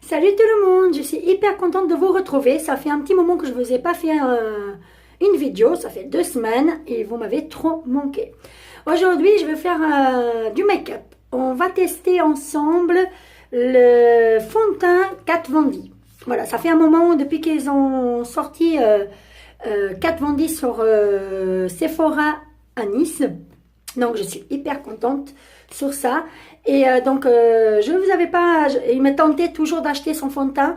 Salut tout le monde, je suis hyper contente de vous retrouver. Ça fait un petit moment que je ne vous ai pas fait une vidéo, ça fait 2 semaines et vous m'avez trop manqué. Aujourd'hui, je vais faire du make-up. On va tester ensemble le fond de teint Kat Von D. Voilà, ça fait un moment depuis qu'ils ont sorti Kat Von D sur Sephora à Nice. Donc, je suis hyper contente sur ça. Et donc, je ne vous avais pas... Il me tentait toujours d'acheter son fond de teint,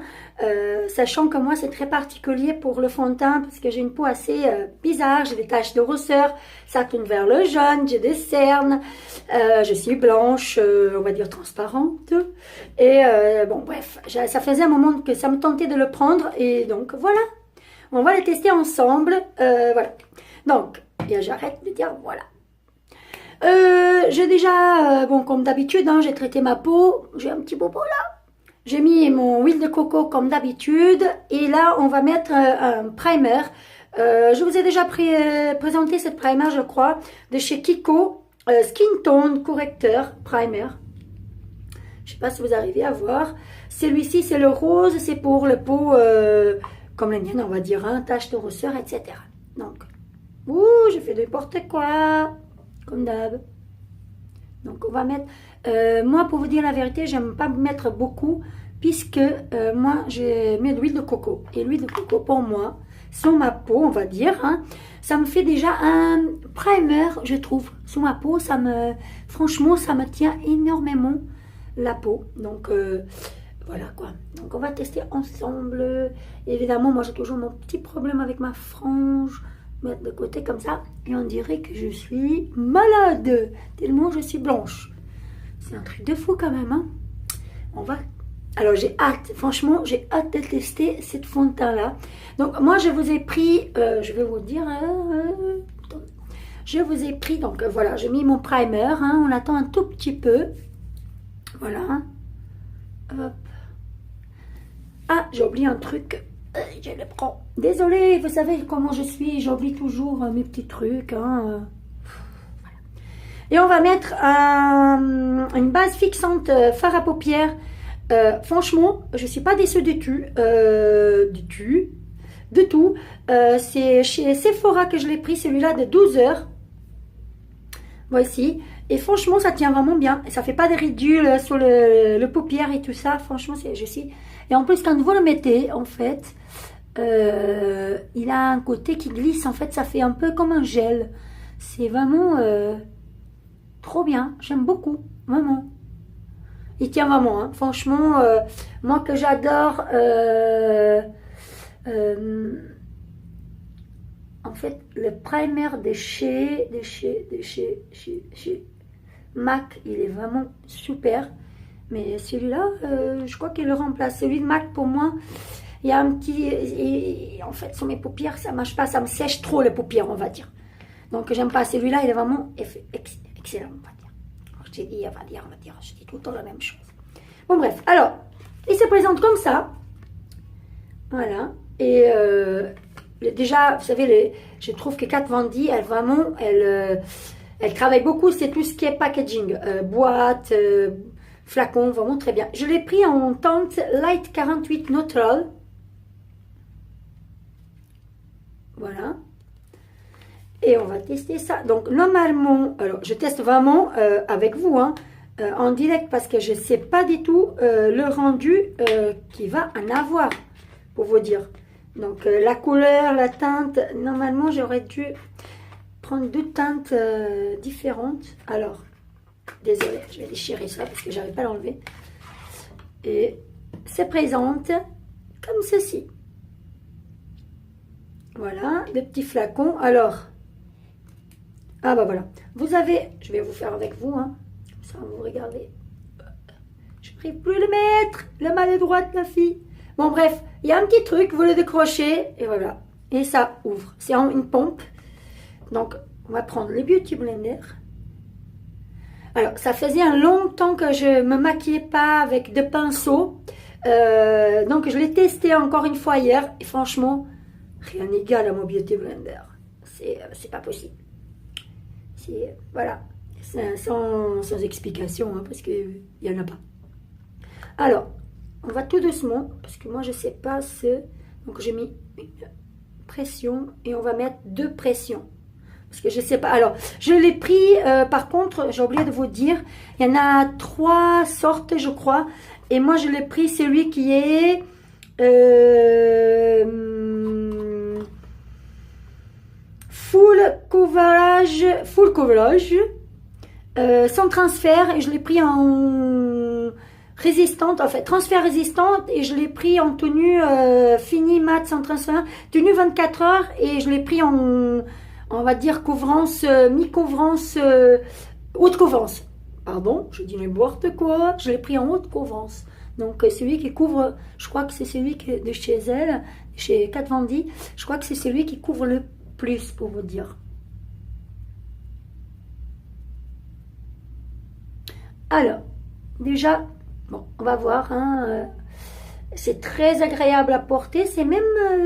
sachant que moi, c'est très particulier pour le fond de teint, parce que j'ai une peau assez bizarre, j'ai des taches de rousseur, ça tourne vers le jaune, j'ai des cernes, je suis blanche, on va dire transparente. Et bon, bref, ça faisait un moment que ça me tentait de le prendre, et donc, voilà. On va le tester ensemble, voilà. Donc, j'arrête de dire voilà. J'ai déjà, bon comme d'habitude, hein, j'ai traité ma peau, j'ai un petit bobo là. J'ai mis mon huile de coco comme d'habitude et là on va mettre un primer. Je vous ai déjà présenté cette primer je crois, de chez Kiko, Skin Tone Correcteur Primer. Je sais pas si vous arrivez à voir. Celui-ci c'est le rose, c'est pour le peau comme la mienne on va dire, hein, taches de rousseur etc. Donc, ouh j'ai fait n'importe quoi. Comme d'hab. Donc on va mettre, moi pour vous dire la vérité, j'aime pas mettre beaucoup puisque moi j'ai mis de l'huile de coco. Et l'huile de coco pour moi, sur ma peau on va dire, hein, ça me fait déjà un primer je trouve. Sur ma peau, franchement ça me tient énormément la peau. Donc voilà quoi. Donc on va tester ensemble. Évidemment moi j'ai toujours mon petit problème avec ma frange. Mettre de côté comme ça et on dirait que je suis malade tellement je suis blanche. C'est un truc de fou quand même, hein. On va, alors j'ai hâte, franchement j'ai hâte de tester cette fond de teint là. Donc moi je vous ai pris, je vais vous dire, je vous ai pris, donc voilà, j'ai mis mon primer, hein, on attend un tout petit peu, voilà. Hop. Ah j'ai oublié un truc. Je le prends. Désolée, vous savez comment je suis, j'oublie toujours mes petits trucs. Hein. Voilà. Et on va mettre une base fixante fard à paupières. Franchement, je ne suis pas déçue du tout. C'est chez Sephora que je l'ai pris, celui-là de 12 heures. Voici. Et franchement, ça tient vraiment bien. Ça fait pas de ridules sur le paupière et tout ça. Franchement, je suis... Et en plus, quand vous le mettez, en fait, il a un côté qui glisse. En fait, ça fait un peu comme un gel. C'est vraiment trop bien. J'aime beaucoup, vraiment. Il tient vraiment, hein. Franchement, moi que j'adore... en fait, le primer de chez MAC, il est vraiment super. Mais celui-là, je crois qu'il le remplace. Celui de MAC, pour moi, il y a un petit... Et en fait, sur mes paupières, ça ne marche pas. Ça me sèche trop les paupières, on va dire. Donc, j'aime pas. Celui-là, il est vraiment excellent, on va dire. Alors, je t'ai dit, on va dire. Je dis tout le temps la même chose. Bon, bref. Alors, il se présente comme ça. Voilà. Et déjà, vous savez, je trouve que Kat Von D, elle travaille beaucoup. C'est tout ce qui est packaging. Boîte... flacon, vraiment très bien. Je l'ai pris en teinte Light 48 Neutral. Voilà. Et on va tester ça. Donc, normalement, alors, je teste vraiment avec vous, hein, en direct, parce que je ne sais pas du tout le rendu qu'il va en avoir, pour vous dire. Donc, la couleur, la teinte, normalement, j'aurais dû prendre 2 teintes différentes. Alors, désolée, je vais déchirer ça parce que je n'arrive pas à l'enlever. Et se présente comme ceci. Voilà, des petits flacons. Alors, ah bah voilà. Vous avez, je vais vous faire avec vous, hein. Comme ça, vous regardez. Je n'arrive plus à le mettre. La maladroite, la fille. Bon, bref, il y a un petit truc, vous le décrochez et voilà. Et ça ouvre. C'est une pompe. Donc, on va prendre le Beauty Blender. Alors, ça faisait un long temps que je ne me maquillais pas avec de pinceaux. Donc, je l'ai testé encore une fois hier. Et franchement, rien n'égale à mon Beauty Blender. C'est pas possible. Voilà. Sans explication, hein, parce qu'il n'y en a pas. Alors, on va tout doucement, parce que moi je sais pas ce... Donc j'ai mis une pression et on va mettre 2 pressions. Parce que je sais pas. Alors, je l'ai pris, par contre, j'ai oublié de vous dire, il y en a 3 sortes, je crois. Et moi, je l'ai pris celui qui est full coverage, sans transfert. Et je l'ai pris en résistante, en fait, transfert résistante. Et je l'ai pris en tenue fini mat sans transfert, tenue 24 heures. Et je l'ai pris en... on va dire couvrance, mi-couvrance, haute couvrance. Pardon, je dis n'importe quoi. Je l'ai pris en haute couvrance. Donc celui qui couvre, je crois que c'est celui de chez elle, chez Kat Von D. Je crois que c'est celui qui couvre le plus, pour vous dire. Alors, déjà, bon, on va voir. Hein, c'est très agréable à porter. C'est même,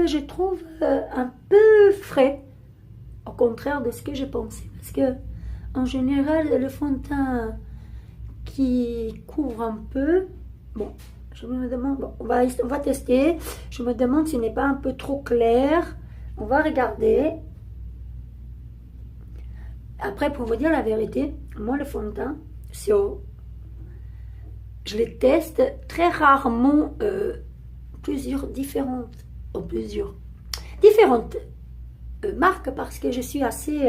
je trouve, un peu frais. Au contraire de ce que j'ai pensé. Parce que, en général, le fond de teint qui couvre un peu... Bon, je me demande... Bon, on va tester. Je me demande s'il n'est pas un peu trop clair. On va regarder. Après, pour vous dire la vérité, moi, le fond de teint, je les teste très rarement plusieurs différentes marques parce que je suis assez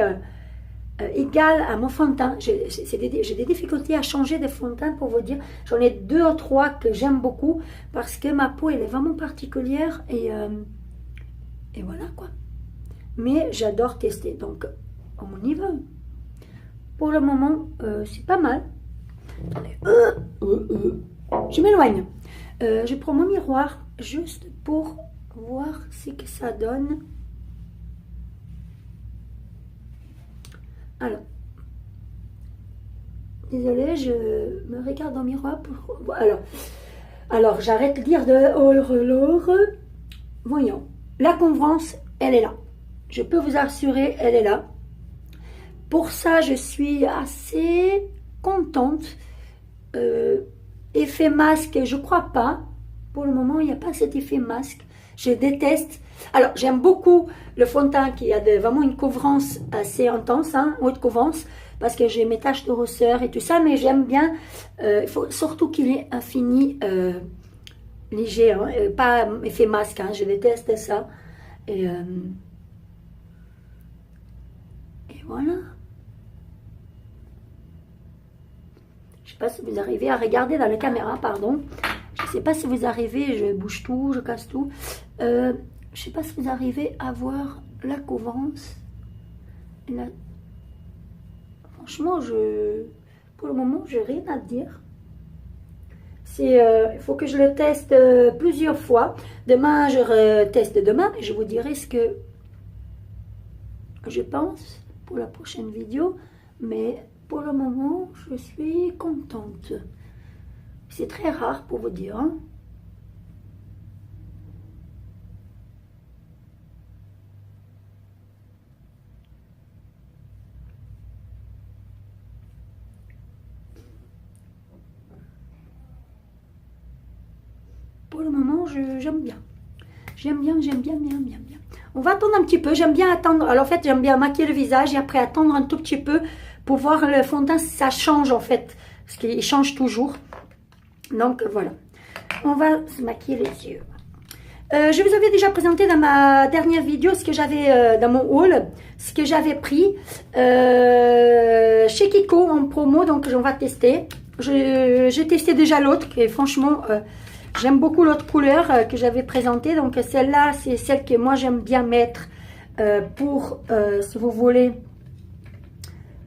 égale à mon fond de teint. J'ai des difficultés à changer de fond de teint, pour vous dire. J'en ai 2 ou 3 que j'aime beaucoup parce que ma peau elle est vraiment particulière et voilà quoi. Mais j'adore tester, donc on y va. Pour le moment, c'est pas mal. Je m'éloigne. Je prends mon miroir juste pour voir ce que ça donne. Alors, désolée, je me regarde dans le miroir. Alors j'arrête de dire de voyons, la couvrance, elle est là. Je peux vous assurer, elle est là. Pour ça, je suis assez contente. Effet masque, je crois pas. Pour le moment, il n'y a pas cet effet masque. Je déteste. Alors, j'aime beaucoup le fond de teint qui a vraiment une couvrance assez intense, hein, haute couvrance, parce que j'ai mes taches de rousseur et tout ça, mais j'aime bien, il faut surtout qu'il ait un fini léger, hein, pas effet masque, hein, je déteste ça. Et voilà. Je ne sais pas si vous arrivez à regarder dans la caméra, pardon. Je ne sais pas si vous arrivez, je bouge tout, je casse tout. Je ne sais pas si vous arrivez à voir la couvrance. Franchement, pour le moment, je n'ai rien à dire. Il faut que je le teste plusieurs fois. Demain, je reteste demain et je vous dirai ce que je pense pour la prochaine vidéo. Mais pour le moment, je suis contente. C'est très rare pour vous dire. Hein. Pour le moment, j'aime bien. J'aime bien. On va attendre un petit peu. J'aime bien attendre. Alors, en fait, j'aime bien maquiller le visage et après attendre un tout petit peu pour voir le fond de teint si ça change, en fait. Parce qu'il change toujours. Donc, voilà. On va se maquiller les yeux. Je vous avais déjà présenté dans ma dernière vidéo ce que j'avais dans mon haul, ce que j'avais pris chez Kiko en promo. Donc, on va tester. J'ai testé déjà l'autre et franchement... j'aime beaucoup l'autre couleur que j'avais présentée. Donc celle-là, c'est celle que moi j'aime bien mettre pour, si vous voulez,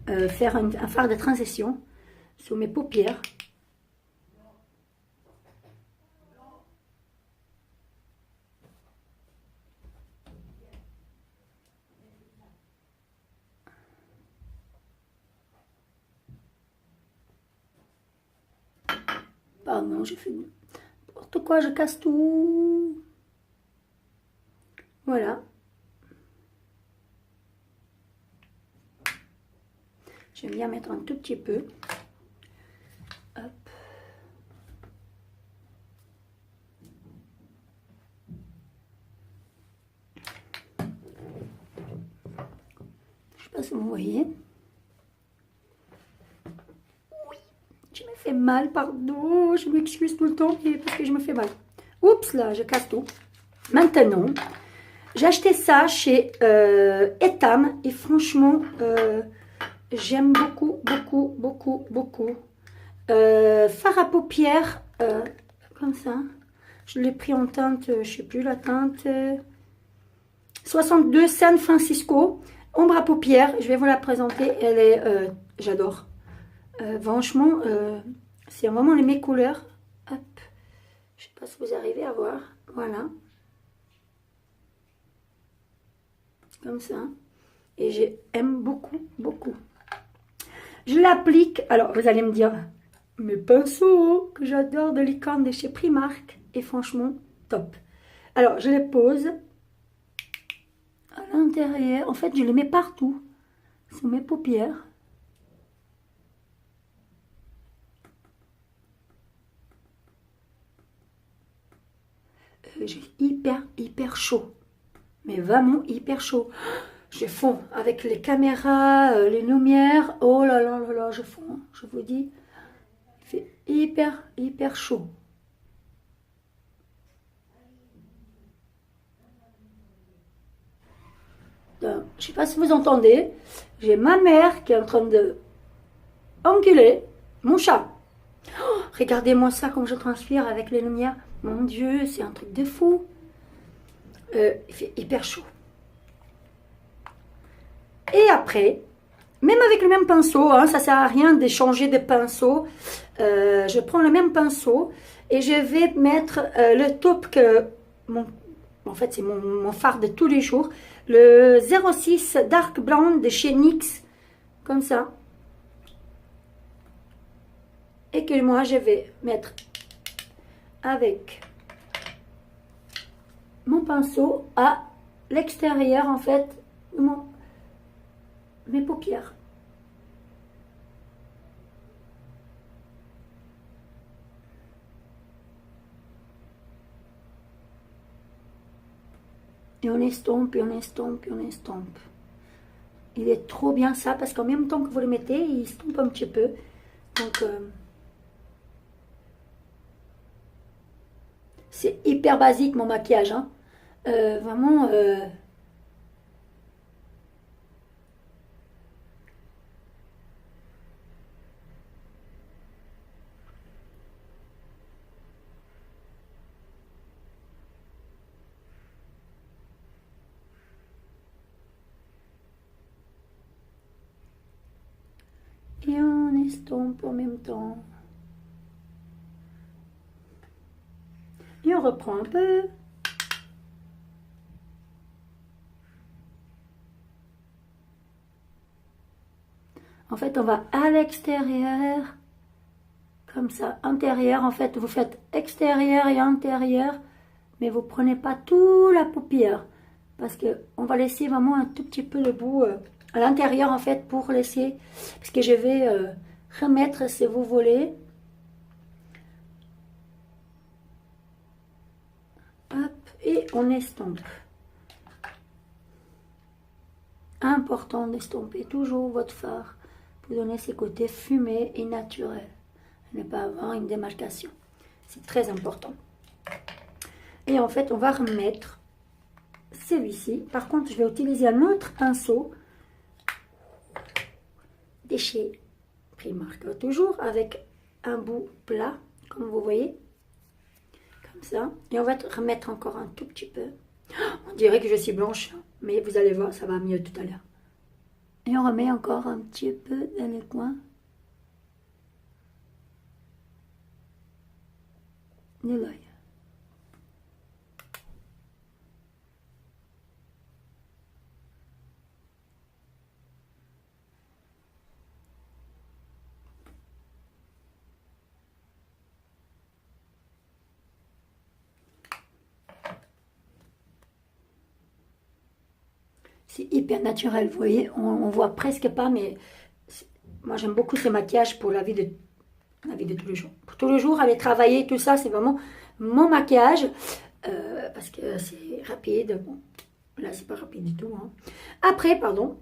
faire un fard de transition sur mes paupières. Pardon, j'ai fait n'importe quoi, je casse tout. Voilà. J'aime bien mettre un tout petit peu. Hop. pas si vous voyez. Oui, je me fais mal, pardon. Je m'excuse tout le temps parce que je me fais mal. Oups, là, je casse tout. Maintenant, j'ai acheté ça chez Etam. Et franchement, j'aime beaucoup, beaucoup, beaucoup, beaucoup. Fard à paupières, comme ça. Je l'ai pris en teinte, je ne sais plus la teinte. 62 San Francisco. Ombre à paupières. Je vais vous la présenter. Elle est, j'adore. Franchement, c'est vraiment les mes couleurs. Hop. Je ne sais pas si vous arrivez à voir. Voilà. Comme ça. Et j'aime beaucoup, beaucoup. Je l'applique. Alors, vous allez me dire, mes pinceaux que j'adore de Licorne de chez Primark. Et franchement, top. Alors, je les pose à l'intérieur. En fait, je les mets partout. Sur mes paupières. J'ai hyper chaud. Mais vraiment hyper chaud. Je fonds avec les caméras, les lumières. Oh là là là là, je fonds. Je vous dis, il fait hyper chaud. Je ne sais pas si vous entendez. J'ai ma mère qui est en train de engueuler mon chat. Oh, regardez-moi ça, comme je transpire avec les lumières. Mon Dieu, c'est un truc de fou. Il fait hyper chaud. Et après, même avec le même pinceau, hein, ça ne sert à rien de changer de pinceau. Je prends le même pinceau et je vais mettre le taupe que... en fait, c'est mon fard de tous les jours. Le 06 Dark Blonde de chez NYX. Comme ça. Et que moi, je vais mettre avec mon pinceau à l'extérieur, en fait, de mes paupières. Et on estompe, et on estompe, et on estompe. Il est trop bien ça, parce qu'en même temps que vous le mettez, il estompe un petit peu. Donc, c'est hyper basique mon maquillage. Hein. Vraiment... Et on estompe en même temps. Et on reprend un peu. En fait, on va à l'extérieur. Comme ça. Intérieur, en fait, vous faites extérieur et intérieur. Mais vous ne prenez pas toute la paupière. Parce qu'on va laisser vraiment un tout petit peu le bout à l'intérieur, en fait, pour laisser... Parce que je vais remettre, si vous voulez... Hop, et on estompe. Important d'estomper toujours votre fard pour donner ses côtés fumés et naturels. Ne pas avoir une démarcation. C'est très important. Et en fait, on va remettre celui-ci. Par contre, je vais utiliser un autre pinceau de chez Primark. Toujours avec un bout plat, comme vous voyez. Comme ça. Et on va remettre encore un tout petit peu. On dirait que je suis blanche, mais vous allez voir, ça va mieux tout à l'heure. Et on remet encore un petit peu dans les coins de l'œil. C'est hyper naturel, vous voyez, on voit presque pas, mais moi j'aime beaucoup ce maquillage pour la vie de tous les jours. Pour tous les jours, aller travailler, tout ça, c'est vraiment mon maquillage, parce que c'est rapide. Bon, là c'est pas rapide du tout. Hein. Après, pardon,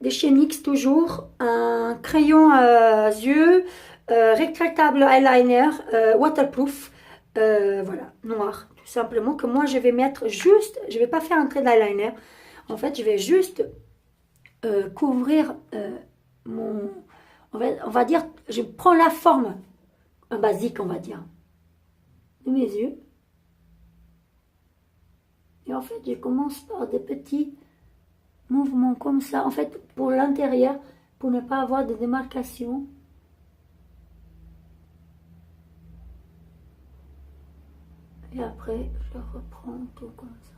des chez NYX toujours, un crayon à yeux, rétractable eyeliner, waterproof, voilà, noir, tout simplement, que moi je vais mettre juste, je vais pas faire un trait d'eyeliner, en fait je vais juste couvrir mon, on va dire, je prends la forme, un basique on va dire, de mes yeux, et en fait je commence par des petits mouvements comme ça, en fait pour l'intérieur, pour ne pas avoir de démarcation. Et après, je reprends tout comme ça.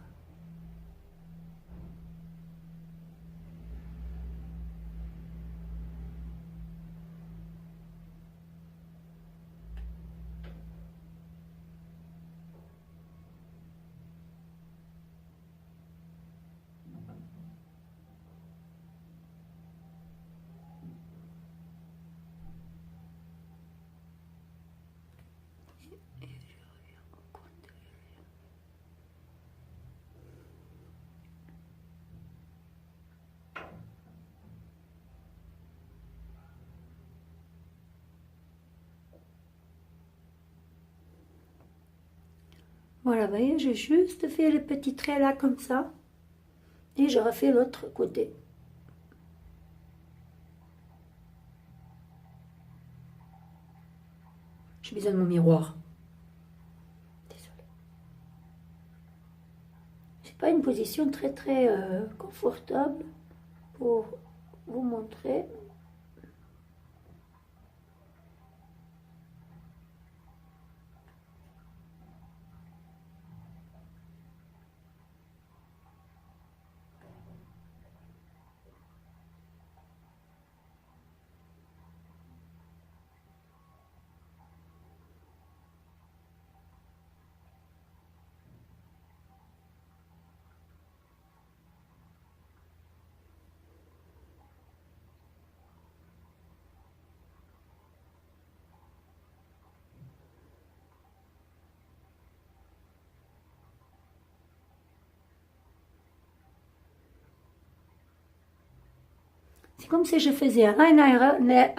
Voilà, vous voyez, j'ai juste fait le petit trait là comme ça. Et je refais l'autre côté. J'ai besoin de mon miroir. Désolée. C'est pas une position très confortable pour vous montrer. C'est comme si je faisais un eyeliner,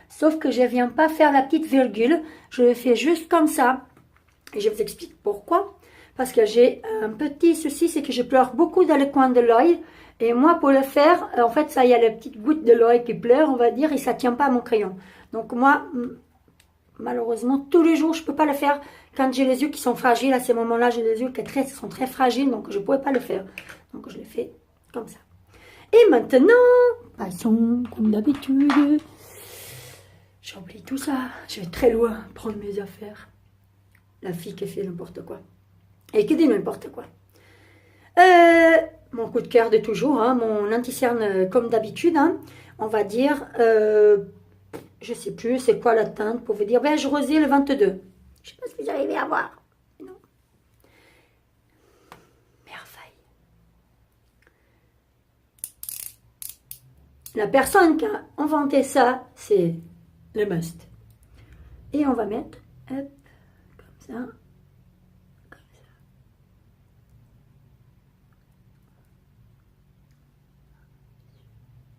sauf que je ne viens pas faire la petite virgule. Je le fais juste comme ça. Et je vous explique pourquoi. Parce que j'ai un petit souci, c'est que je pleure beaucoup dans le coin de l'œil. Et moi, pour le faire, en fait, ça, il y a la petite goutte de l'œil qui pleure, on va dire, et ça ne tient pas à mon crayon. Donc moi, malheureusement, tous les jours, je ne peux pas le faire. Quand j'ai les yeux qui sont fragiles, à ces moments-là, j'ai les yeux qui sont très fragiles, donc je ne pourrais pas le faire. Donc je le fais comme ça. Et maintenant, passons comme d'habitude. J'oublie tout ça. Je vais très loin prendre mes affaires. La fille qui fait n'importe quoi. Et qui dit n'importe quoi. Mon coup de cœur de toujours, hein, mon anti-cerne comme d'habitude. Hein, on va dire, je sais plus, c'est quoi la teinte pour vous dire. Beige rosé le 22. Je sais pas si vous arrivez à voir. Non. Merveille. La personne qui a inventé ça, c'est le must. Et on va mettre, hop, comme ça, comme ça.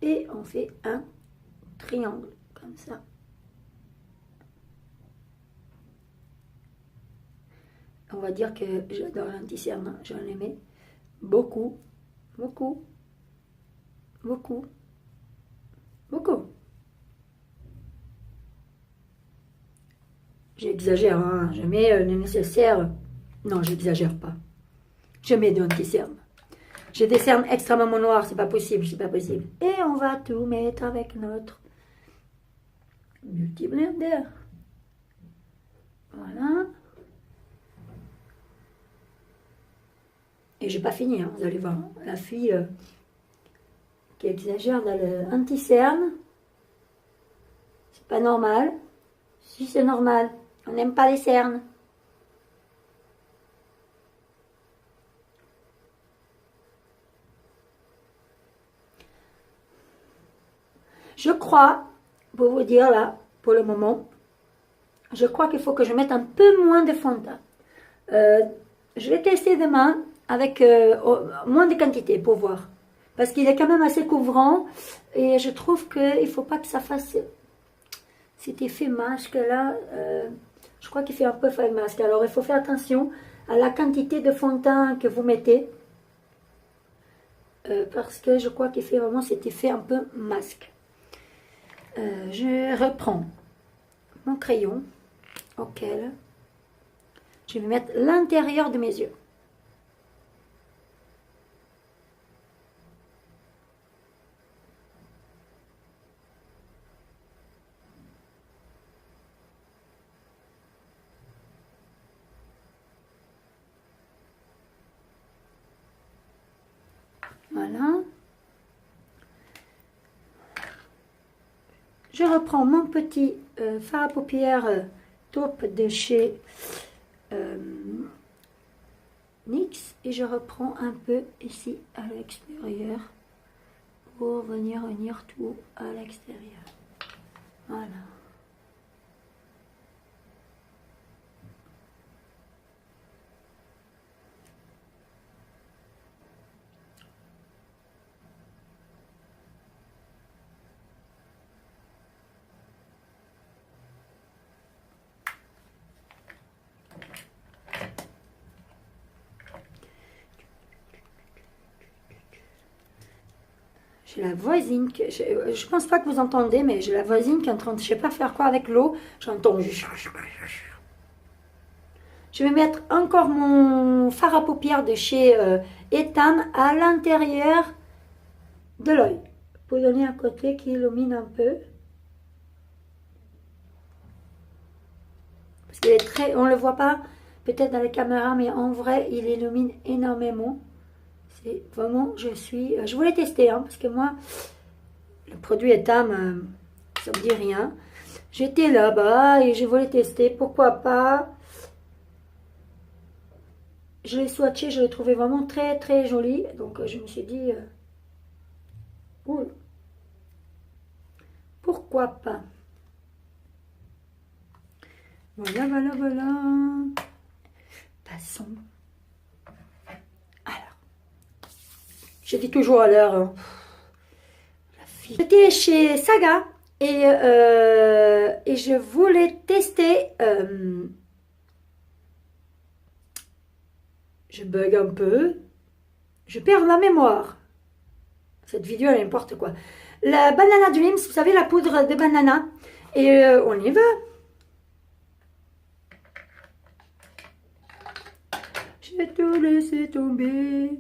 Et on fait un triangle, comme ça. On va dire que j'adore l'anti-cerne, j'en aimais beaucoup, beaucoup, beaucoup. Beaucoup. J'exagère, hein. Je mets le nécessaire. Non, j'exagère pas. Je mets de l'anti-cerne. J'ai des cernes extrêmement noirs, c'est pas possible, c'est pas possible. Et on va tout mettre avec notre Beauty Blender. Voilà. Et j'ai pas fini, hein, vous allez voir. La fille qui exagère dans le anti-cerne, c'est pas normal. Si c'est normal, on n'aime pas les cernes. Je crois, pour vous dire là, pour le moment, je crois qu'il faut que je mette un peu moins de fond de teint. Je vais tester demain avec moins de quantité pour voir. Parce qu'il est quand même assez couvrant. Et je trouve qu'il ne faut pas que ça fasse cet effet masque là. Je crois qu'il fait un peu effet masque. Alors il faut faire attention à la quantité de fond de teint que vous mettez. Parce que je crois qu'il fait vraiment cet effet un peu masque. Je reprends mon crayon auquel je vais mettre l'intérieur de mes yeux. Voilà. Je reprends mon petit fard à paupières taupe de chez NYX et je reprends un peu ici à l'extérieur pour venir unir tout à l'extérieur. Voilà. J'ai la voisine, je pense pas que vous entendez, mais j'ai la voisine qui est en train de, je sais pas faire quoi avec l'eau. J'entends. Je vais mettre encore mon fard à paupières de chez Etam à l'intérieur de l'œil. Pour donner un côté qui illumine un peu. Parce qu'il est très, on le voit pas peut-être dans les caméras, mais en vrai, il illumine énormément. C'est vraiment, je voulais tester, hein, parce que moi, le produit Etam, ça me dit rien. J'étais là-bas et je voulais tester, pourquoi pas. Je l'ai swatché, je l'ai trouvé vraiment très très joli. Donc je me suis dit, pourquoi pas. Voilà, voilà, voilà. Passons. Alors, je dis toujours à l'heure. Hein. J'étais chez Saga et je voulais tester. Je bug un peu. Je perds la mémoire. Cette vidéo, elle est n'importe quoi. La Banana Dreams, vous savez, la poudre de banana. Et on y va. J'ai tout laissé tomber.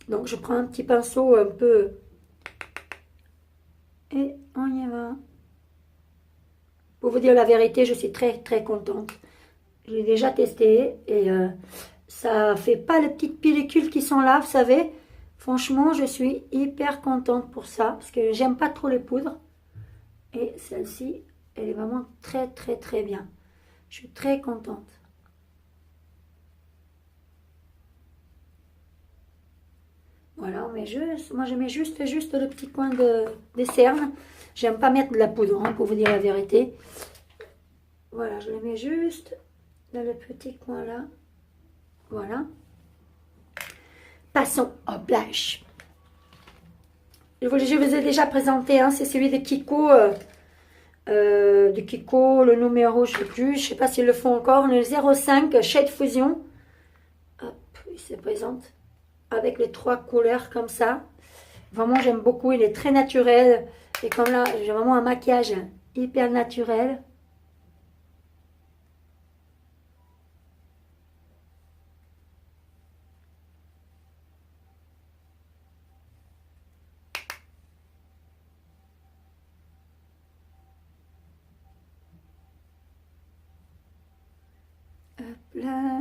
Donc, je prends un petit pinceau un peu. Et on y va. Pour vous dire la vérité, je suis très très contente. Je l'ai déjà testé et ça fait pas les petites pellicules qui sont là, vous savez. Franchement, je suis hyper contente pour ça parce que j'aime pas trop les poudres. Et celle-ci, elle est vraiment très très très bien. Je suis très contente. Voilà, on met juste, moi je mets juste le petit coin des cernes. J'aime pas mettre de la poudre, hein, pour vous dire la vérité. Voilà, je le mets juste dans le petit coin là. Voilà. Passons au blush. Je vous ai déjà présenté, hein, c'est celui de Kiko. Le numéro, je ne sais pas s'ils le font encore, le 05 Shade Fusion. Hop, il se présente avec les 3 couleurs comme ça. Vraiment, j'aime beaucoup, il est très naturel. Et comme là, j'ai vraiment un maquillage hyper naturel. Hop là.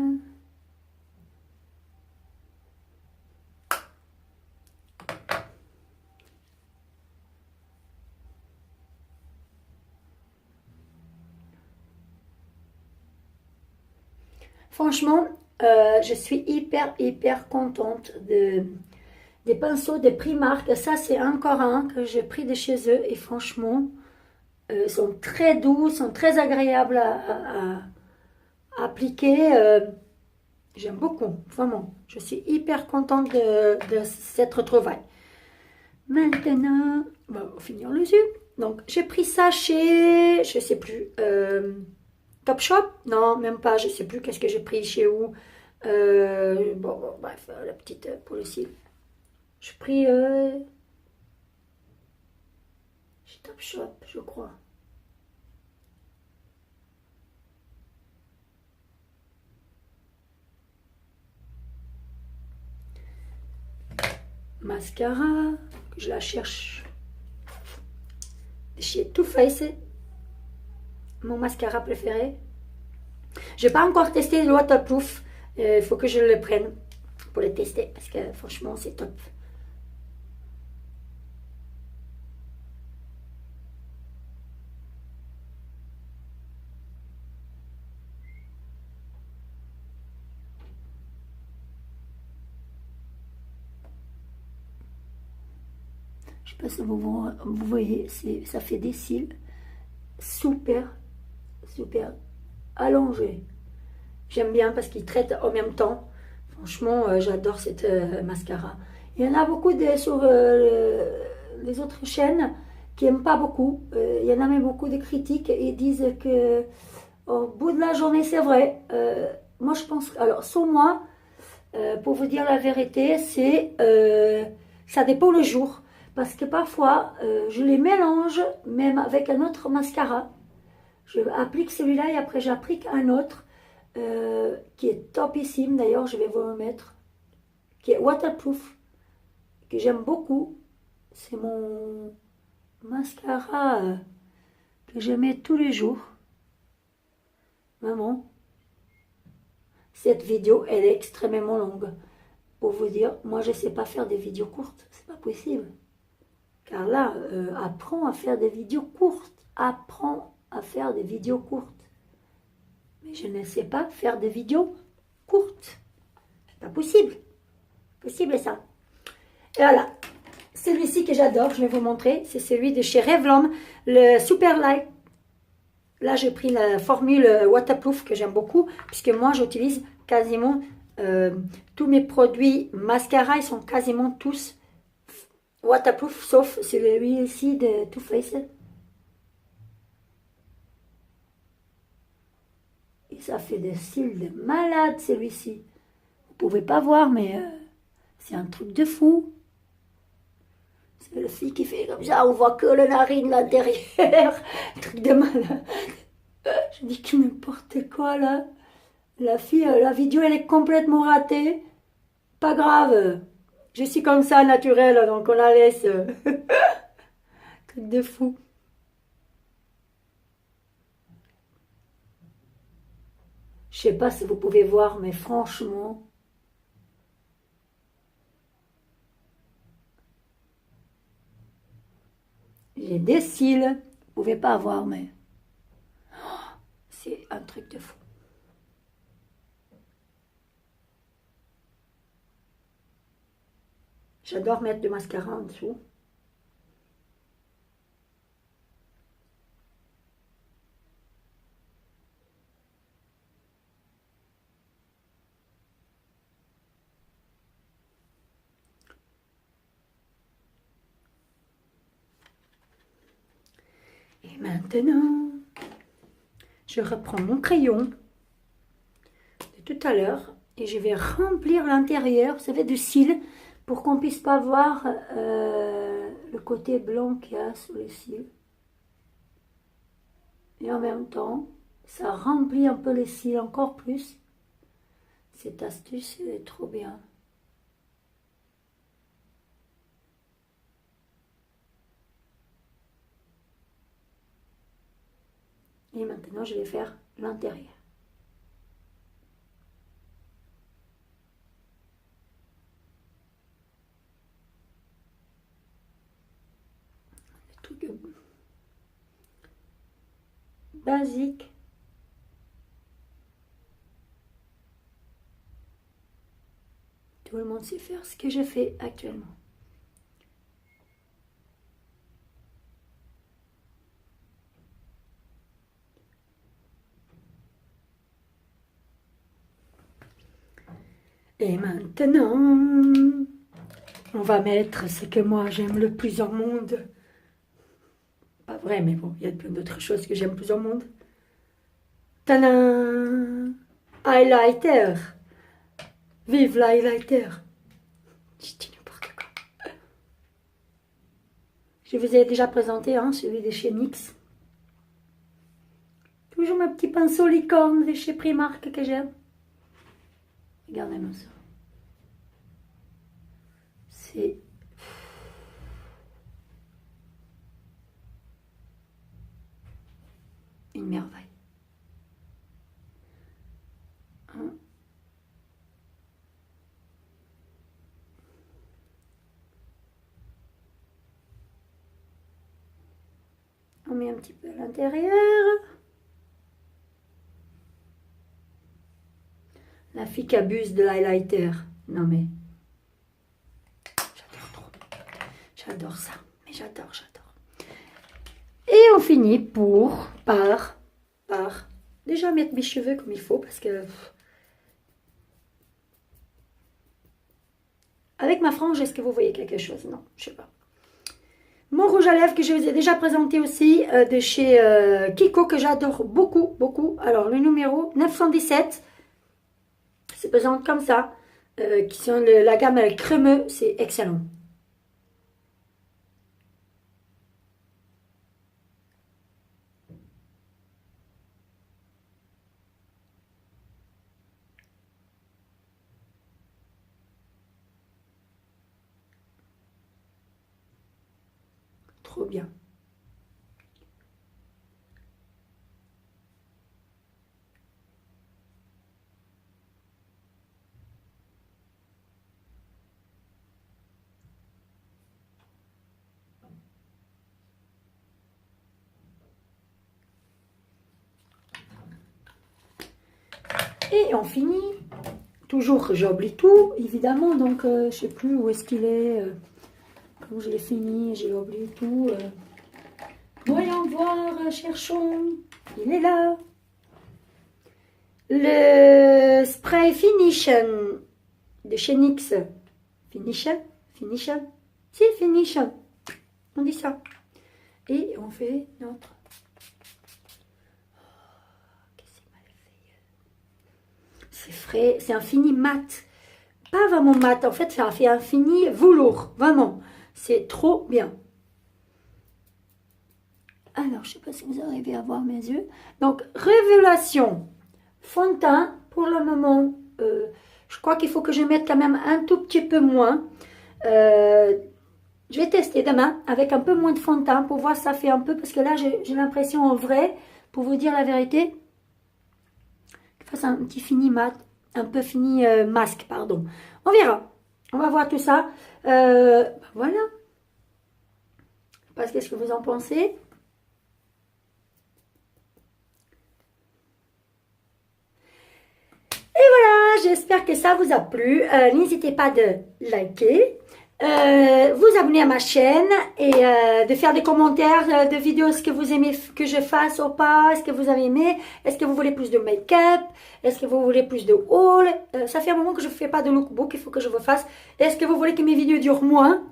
Franchement, je suis hyper contente des pinceaux de Primark. Ça, c'est encore un que j'ai pris de chez eux. Et franchement, ils sont très doux, sont très agréables à appliquer. J'aime beaucoup, vraiment. Je suis hyper contente de cette retrouvaille. Maintenant, on va finir le yeux. Donc, j'ai pris ça chez, je sais plus, Topshop. Non, même pas, je sais plus qu'est-ce que j'ai pris chez où. Bon, bref, la petite pour le cils. J'ai pris chez Topshop, je crois. Mascara, je la cherche chez Too Faced, mon mascara préféré. Je n'ai pas encore testé le waterproof, il faut que je le prenne pour le tester parce que franchement c'est top. Je ne sais pas si vous voyez, ça fait des cils super allongés. J'aime bien parce qu'ils traitent en même temps. Franchement, j'adore cette mascara. Il y en a beaucoup sur les autres chaînes qui n'aiment pas beaucoup. Il y en a même beaucoup de critiques et disent que au bout de la journée, c'est vrai. Moi, je pense... Alors, sur moi, pour vous dire la vérité, ça dépend le jour. Parce que parfois, je les mélange même avec un autre mascara. Je applique celui-là et après j'applique un autre qui est topissime. D'ailleurs, je vais vous le mettre. Qui est waterproof. Que j'aime beaucoup. C'est mon mascara que je mets tous les jours. Vraiment. Cette vidéo, elle est extrêmement longue. Pour vous dire, moi je ne sais pas faire des vidéos courtes. C'est pas possible. Car là, apprends à faire des vidéos courtes. Apprends à faire des vidéos courtes. Mais je ne sais pas faire des vidéos courtes. C'est pas possible. Possible ça. Et voilà. Celui-ci que j'adore, je vais vous montrer. C'est celui de chez Revlon, le Super Light. Là, j'ai pris la formule waterproof que j'aime beaucoup. Puisque moi, j'utilise quasiment tous mes produits mascara. Ils sont quasiment tous waterproof, sauf celui-ci de Too Faced. Et ça fait des cils de malade, celui-ci. Vous pouvez pas voir, mais c'est un truc de fou. C'est le fille qui fait comme ça, on voit que le narine l'intérieur. Truc de malade. Je dis que n'importe quoi, là. La fille, la vidéo, elle est complètement ratée. Pas grave. Je suis comme ça, naturelle, donc on la laisse. Truc de fou. Je sais pas si vous pouvez voir, mais franchement, j'ai des cils. Vous pouvez pas voir, mais c'est un truc de fou. J'adore mettre du mascara en dessous. Et maintenant, je reprends mon crayon de tout à l'heure et je vais remplir l'intérieur, vous savez, de cils pour qu'on puisse pas voir le côté blanc qu'il y a sous les cils. Et en même temps, ça remplit un peu les cils encore plus. Cette astuce, elle est trop bien. Et maintenant, je vais faire l'intérieur. Le truc basique. Tout le monde sait faire ce que je fais actuellement. Et maintenant, on va mettre ce que moi j'aime le plus au monde. Pas vrai, mais bon, il y a plein d'autres choses que j'aime plus au monde. Tadam! Highlighter. Vive l'highlighter. Je dis n'importe quoi. Je vous ai déjà présenté celui de chez NYX. Toujours ma petit pinceau licorne de chez Primark que j'aime. Regardez-moi ça. C'est... une merveille. On met un petit peu à l'intérieur. La fille qui abuse de l'highlighter. Non mais... j'adore trop. J'adore ça. Mais j'adore. Et on finit par déjà mettre mes cheveux comme il faut parce que... avec ma frange, est-ce que vous voyez quelque chose? Non, je sais pas. Mon rouge à lèvres que je vous ai déjà présenté aussi de chez Kiko que j'adore beaucoup. Alors le numéro 917, c'est présente comme ça, qui sont la gamme crémeux, c'est excellent. Trop bien. Et on finit. Toujours, j'oublie tout, évidemment, donc je sais plus où est-ce qu'il est. Quand je l'ai fini, j'ai oublié tout. Voyons voir, cherchons. Il est là. Le spray Finition de chez NYX. Finition. Si, Finition. On dit ça. Et on fait notre... c'est frais, c'est un fini mat. Pas vraiment mat, en fait, ça fait un fini velours. Vraiment. C'est trop bien. Alors, je ne sais pas si vous arrivez à voir mes yeux. Donc, révélation. Fond de teint, pour le moment, je crois qu'il faut que je mette quand même un tout petit peu moins. Je vais tester demain avec un peu moins de fond de teint pour voir si ça fait un peu. Parce que là, j'ai l'impression en vrai, pour vous dire la vérité, qu'il fasse un petit fini mat, un peu fini masque, pardon. On verra. On va voir tout ça. Voilà. Parce qu'est-ce que vous en pensez? Et voilà, j'espère que ça vous a plu. N'hésitez pas de liker, vous abonner à ma chaîne et de faire des commentaires de vidéos, ce que vous aimez que je fasse ou pas, est-ce que vous avez aimé, est-ce que vous voulez plus de make-up, est-ce que vous voulez plus de haul. Ça fait un moment que je ne fais pas de lookbook, il faut que je vous fasse. Est-ce que vous voulez que mes vidéos durent moins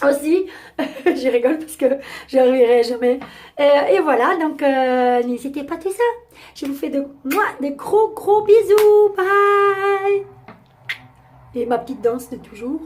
aussi? Je rigole parce que je n'arriverai jamais. Et voilà, donc n'hésitez pas à tout ça. Je vous fais de gros bisous. Bye. Et ma petite danse de toujours.